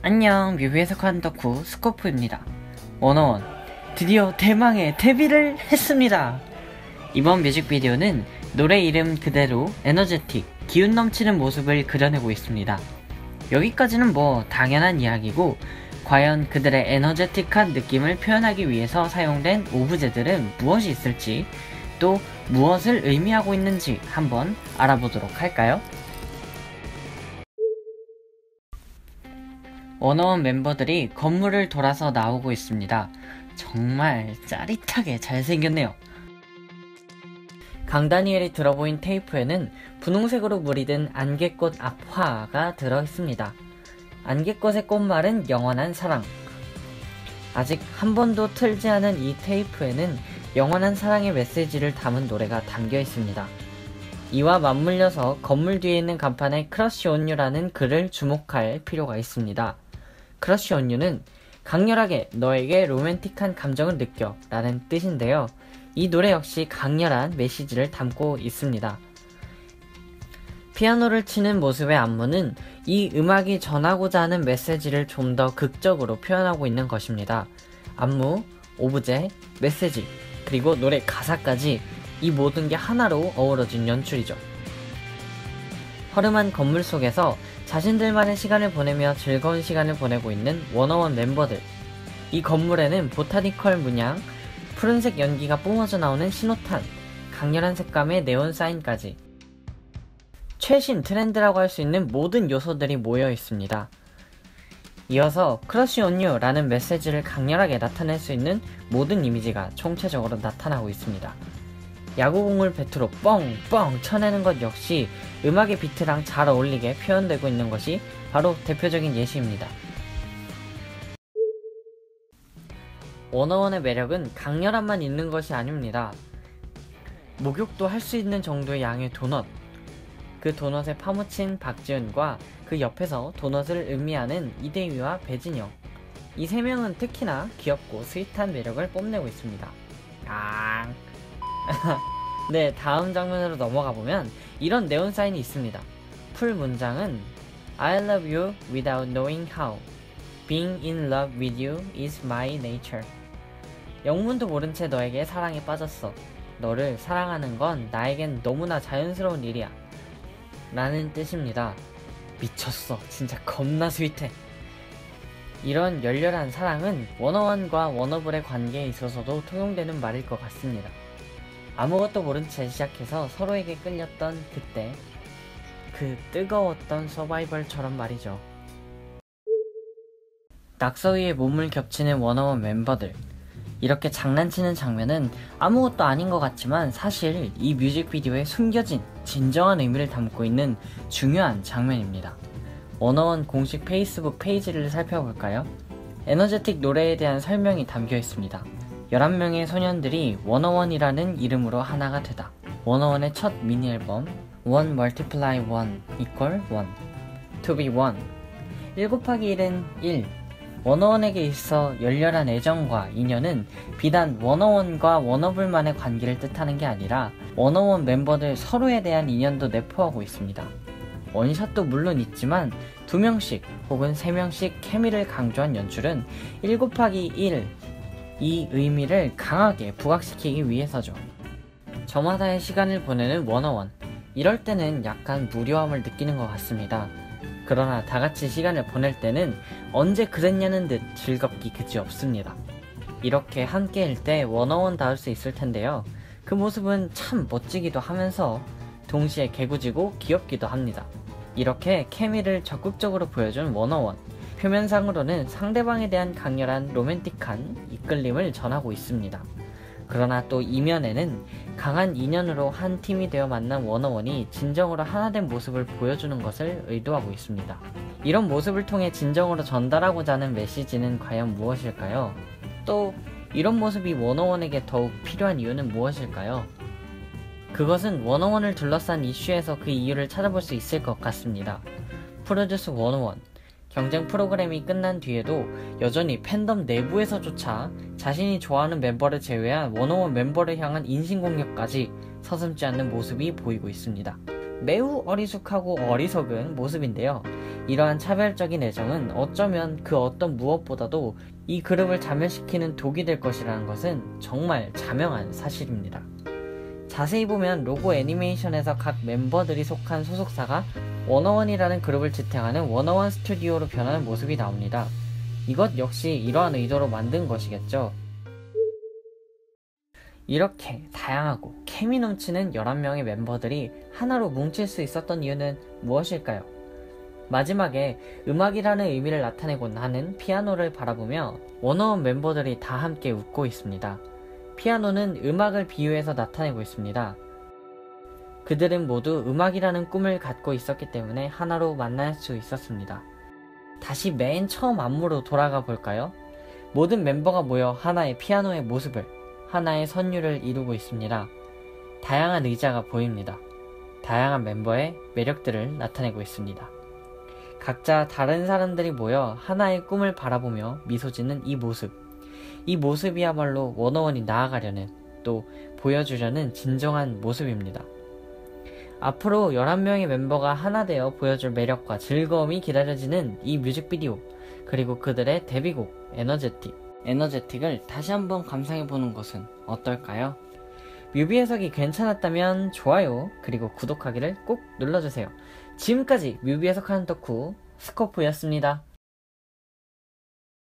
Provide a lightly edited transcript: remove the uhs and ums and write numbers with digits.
안녕, 뮤비 해석하는 덕후 스코프입니다. 워너원 드디어 대망의 데뷔를 했습니다. 이번 뮤직비디오는 노래 이름 그대로 에너제틱, 기운 넘치는 모습을 그려내고 있습니다. 여기까지는 뭐 당연한 이야기고, 과연 그들의 에너제틱한 느낌을 표현하기 위해서 사용된 오브제들은 무엇이 있을지, 또 무엇을 의미하고 있는지 한번 알아보도록 할까요? 워너원 멤버들이 건물을 돌아서 나오고 있습니다. 정말 짜릿하게 잘생겼네요. 강다니엘이 들어보인 테이프에는 분홍색으로 무리든 안개꽃 앞화가 들어있습니다. 안개꽃의 꽃말은 영원한 사랑. 아직 한 번도 틀지 않은 이 테이프에는 영원한 사랑의 메시지를 담은 노래가 담겨 있습니다. 이와 맞물려서 건물 뒤에 있는 간판에 크러쉬 온 유라는 글을 주목할 필요가 있습니다. 크러쉬 온 유는 강렬하게 너에게 로맨틱한 감정을 느껴 라는 뜻인데요. 이 노래 역시 강렬한 메시지를 담고 있습니다. 피아노를 치는 모습의 안무는 이 음악이 전하고자 하는 메시지를 좀 더 극적으로 표현하고 있는 것입니다. 안무, 오브제, 메시지, 그리고 노래 가사까지 이 모든 게 하나로 어우러진 연출이죠. 허름한 건물 속에서 자신들만의 시간을 보내며 즐거운 시간을 보내고 있는 워너원 멤버들. 이 건물에는 보타니컬 문양, 푸른색 연기가 뿜어져 나오는 신호탄, 강렬한 색감의 네온 사인까지 최신 트렌드라고 할 수 있는 모든 요소들이 모여 있습니다. 이어서 크러쉬 온 유 라는 메시지를 강렬하게 나타낼 수 있는 모든 이미지가 총체적으로 나타나고 있습니다. 야구공을 배트로 뻥뻥 쳐내는 것 역시 음악의 비트랑 잘 어울리게 표현되고 있는 것이 바로 대표적인 예시입니다. 워너원의 매력은 강렬함만 있는 것이 아닙니다. 목욕도 할 수 있는 정도의 양의 도넛, 그 도넛에 파묻힌 박지훈과 그 옆에서 도넛을 음미하는 이대휘와 배진영, 이 세 명은 특히나 귀엽고 스윗한 매력을 뽐내고 있습니다. 네, 다음 장면으로 넘어가보면 이런 네온 사인이 있습니다. 풀 문장은 I love you without knowing how. Being in love with you is my nature. 영문도 모른 채 너에게 사랑에 빠졌어. 너를 사랑하는 건 나에겐 너무나 자연스러운 일이야 라는 뜻입니다. 미쳤어. 진짜 겁나 스윗해. 이런 열렬한 사랑은 워너원과 워너블의 관계에 있어서도 통용되는 말일 것 같습니다. 아무것도 모른 채 시작해서 서로에게 끌렸던 그때, 그 뜨거웠던 서바이벌처럼 말이죠. 낙서 위에 몸을 겹치는 워너원 멤버들. 이렇게 장난치는 장면은 아무것도 아닌 것 같지만 사실 이 뮤직비디오에 숨겨진 진정한 의미를 담고 있는 중요한 장면입니다. 워너원 공식 페이스북 페이지를 살펴볼까요? 에너제틱 노래에 대한 설명이 담겨 있습니다. 11명의 소년들이 워너원이라는 이름으로 하나가 되다. 워너원의 첫 미니 앨범 1 multiply 1 equal 1 To be 1 1 곱하기 1은 1. 워너원에게 있어 열렬한 애정과 인연은 비단 워너원과 워너블만의 관계를 뜻하는 게 아니라 워너원 멤버들 서로에 대한 인연도 내포하고 있습니다. 원샷도 물론 있지만 2명씩 혹은 3명씩 케미를 강조한 연출은 1 곱하기 1, 이 의미를 강하게 부각시키기 위해서죠. 저마다의 시간을 보내는 워너원. 이럴 때는 약간 무료함을 느끼는 것 같습니다. 그러나 다같이 시간을 보낼 때는 언제 그랬냐는 듯 즐겁기 그지없습니다. 이렇게 함께일 때 워너원다울 수 있을 텐데요. 그 모습은 참 멋지기도 하면서 동시에 개구지고 귀엽기도 합니다. 이렇게 케미를 적극적으로 보여준 워너원. 표면상으로는 상대방에 대한 강렬한 로맨틱한 이끌림을 전하고 있습니다. 그러나 또 이면에는 강한 인연으로 한 팀이 되어 만난 워너원이 진정으로 하나된 모습을 보여주는 것을 의도하고 있습니다. 이런 모습을 통해 진정으로 전달하고자 하는 메시지는 과연 무엇일까요? 또 이런 모습이 워너원에게 더욱 필요한 이유는 무엇일까요? 그것은 워너원을 둘러싼 이슈에서 그 이유를 찾아볼 수 있을 것 같습니다. 프로듀스 101. 경쟁 프로그램이 끝난 뒤에도 여전히 팬덤 내부에서조차 자신이 좋아하는 멤버를 제외한 워너원 멤버를 향한 인신공격까지 서슴지 않는 모습이 보이고 있습니다. 매우 어리숙하고 어리석은 모습인데요. 이러한 차별적인 애정은 어쩌면 그 어떤 무엇보다도 이 그룹을 자멸시키는 독이 될 것이라는 것은 정말 자명한 사실입니다. 자세히 보면 로고 애니메이션에서 각 멤버들이 속한 소속사가 워너원이라는 그룹을 지탱하는 워너원 스튜디오로 변하는 모습이 나옵니다. 이것 역시 이러한 의도로 만든 것이겠죠. 이렇게 다양하고 케미 넘치는 11명의 멤버들이 하나로 뭉칠 수 있었던 이유는 무엇일까요? 마지막에 음악이라는 의미를 나타내곤 하는 피아노를 바라보며 워너원 멤버들이 다 함께 웃고 있습니다. 피아노는 음악을 비유해서 나타내고 있습니다. 그들은 모두 음악이라는 꿈을 갖고 있었기 때문에 하나로 만날 수 있었습니다. 다시 맨 처음 안무로 돌아가 볼까요? 모든 멤버가 모여 하나의 피아노의 모습을, 하나의 선율을 이루고 있습니다. 다양한 의자가 보입니다. 다양한 멤버의 매력들을 나타내고 있습니다. 각자 다른 사람들이 모여 하나의 꿈을 바라보며 미소 짓는 이 모습. 이 모습이야말로 워너원이 나아가려는, 또 보여주려는 진정한 모습입니다. 앞으로 11명의 멤버가 하나 되어 보여줄 매력과 즐거움이 기다려지는 이 뮤직비디오, 그리고 그들의 데뷔곡 에너제틱을 다시 한번 감상해보는 것은 어떨까요? 뮤비 해석이 괜찮았다면 좋아요, 그리고 구독하기를 꼭 눌러주세요. 지금까지 뮤비 해석하는 덕후 스코프였습니다.